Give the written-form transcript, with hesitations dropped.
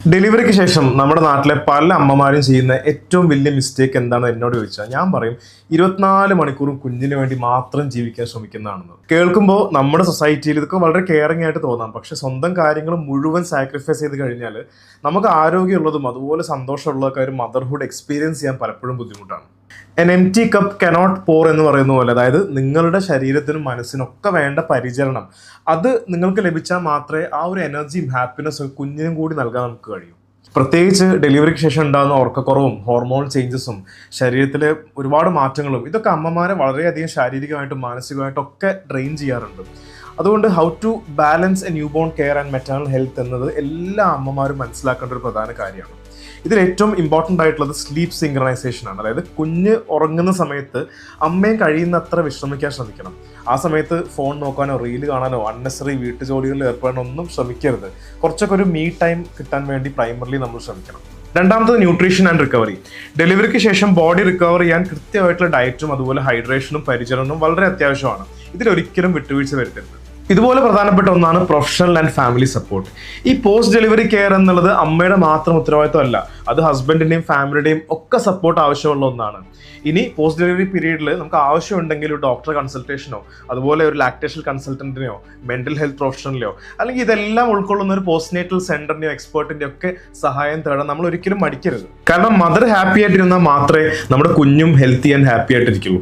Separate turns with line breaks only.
ഡെലിവറിക്ക് ശേഷം നമ്മുടെ നാട്ടിലെ പല അമ്മമാരും ചെയ്യുന്ന ഏറ്റവും വലിയ മിസ്റ്റേക്ക് എന്താണെന്ന് എന്നോട് ചോദിച്ചാൽ ഞാൻ പറയും 24 മണിക്കൂറും കുഞ്ഞിന് വേണ്ടി മാത്രം ജീവിക്കാൻ ശ്രമിക്കുന്നതാണെന്ന്. കേൾക്കുമ്പോൾ നമ്മുടെ സൊസൈറ്റിയിൽ ഇതൊക്കെ വളരെ കെയറിംഗ് ആയിട്ട് തോന്നാം. പക്ഷെ സ്വന്തം കാര്യങ്ങൾ മുഴുവൻ സാക്രിഫൈസ് ചെയ്ത് കഴിഞ്ഞാൽ നമുക്ക് ആരോഗ്യമുള്ളതും അതുപോലെ സന്തോഷമുള്ളതൊക്കെ ഒരു മദർഹുഡ് എക്സ്പീരിയൻസ് ചെയ്യാൻ പലപ്പോഴും ബുദ്ധിമുട്ടാണ്. എൻ എംപ്റ്റി കപ്പ് കനോട്ട് പോർ എന്ന് പറയുന്ന പോലെ, അതായത് നിങ്ങളുടെ ശരീരത്തിനും മനസ്സിനൊക്കെ വേണ്ട പരിചരണം അത് നിങ്ങൾക്ക് ലഭിച്ചാൽ മാത്രമേ ആ ഒരു എനർജിയും ഹാപ്പിനെസ്സും കുഞ്ഞിനും കൂടി നൽകാൻ നമുക്ക് കഴിയും. പ്രത്യേകിച്ച് ഡെലിവറിക്ക് ശേഷം ഉണ്ടാകുന്ന ഉറക്കക്കുറവും ഹോർമോൺ ചേഞ്ചസും ശരീരത്തിലെ ഒരുപാട് മാറ്റങ്ങളും ഇതൊക്കെ അമ്മമാരെ വളരെയധികം ശാരീരികമായിട്ടും മാനസികമായിട്ടും ഒക്കെ ഡ്രെയിൻ ചെയ്യാറുണ്ട്. അതുകൊണ്ട് how to balance a newborn care and maternal health എന്നത് എല്ലാ അമ്മമാരും മനസ്സിലാക്കേണ്ട ഒരു പ്രധാന കാര്യമാണ്. ഇതിൽ ഏറ്റവും ഇമ്പോർട്ടൻ്റ് ആയിട്ടുള്ളത് സ്ലീപ്പ് സിങ്ക്രണൈസേഷൻ ആണ്. അതായത് കുഞ്ഞ് ഉറങ്ങുന്ന സമയത്ത് അമ്മയും കഴിയുന്നത്ര വിശ്രമിക്കാൻ ശ്രമിക്കണം. ആ സമയത്ത് ഫോൺ നോക്കാനോ റീല് കാണാനോ അൺനെസറി വീട്ടുജോലികളിൽ ഏർപ്പെടാനോ ഒന്നും ശ്രമിക്കരുത്. കുറച്ചൊക്കെ ഒരു മീ ടൈം കിട്ടാൻ വേണ്ടി പ്രൈമറിലി നമ്മൾ ശ്രമിക്കണം. രണ്ടാമത്തത് ന്യൂട്രീഷൻ ആൻഡ് റിക്കവറി. ഡെലിവറിക്ക് ശേഷം ബോഡി റിക്കവർ ചെയ്യാൻ കൃത്യമായിട്ടുള്ള ഡയറ്റും അതുപോലെ ഹൈഡ്രേഷനും പരിചരണവും വളരെ അത്യാവശ്യമാണ്. ഇതിലൊരിക്കലും വിട്ടുവീഴ്ച വരുത്തരുത്. ഇതുപോലെ പ്രധാനപ്പെട്ട ഒന്നാണ് പ്രൊഫഷണൽ ആൻഡ് ഫാമിലി സപ്പോർട്ട്. ഈ പോസ്റ്റ് ഡെലിവറി കെയർ എന്നുള്ളത് അമ്മയുടെ മാത്രം ഉത്തരവാദിത്വമല്ല, അത് ഹസ്ബൻഡിന്റെയും ഫാമിലിയുടെയും ഒക്കെ സപ്പോർട്ട് ആവശ്യമുള്ള ഒന്നാണ്. ഇനി പോസ്റ്റ് ഡെലിവറി പീരീഡിൽ നമുക്ക് ആവശ്യമുണ്ടെങ്കിൽ ഒരു ഡോക്ടറെ കൺസൾട്ടേഷനോ അതുപോലെ ഒരു ലാക്ടേഷൻ കൺസൾട്ടന്റിനെയോ മെന്റൽ ഹെൽത്ത് പ്രൊഫഷണലിയോ അല്ലെങ്കിൽ ഇതെല്ലാം ഉൾക്കൊള്ളുന്ന ഒരു പോസ്റ്റ്നേറ്റൽ സെന്ററിന്റെയോ എക്സ്പേർട്ടിന്റെയോ ഒക്കെ സഹായം തേടാൻ നമ്മൾ ഒരിക്കലും മടിക്കരുത്. കാരണം മദർ ഹാപ്പി ആയിട്ടിരുന്നാൽ മാത്രമേ നമ്മുടെ കുഞ്ഞും ഹെൽത്തി ആൻഡ് ഹാപ്പി ആയിട്ടിരിക്കുള്ളൂ.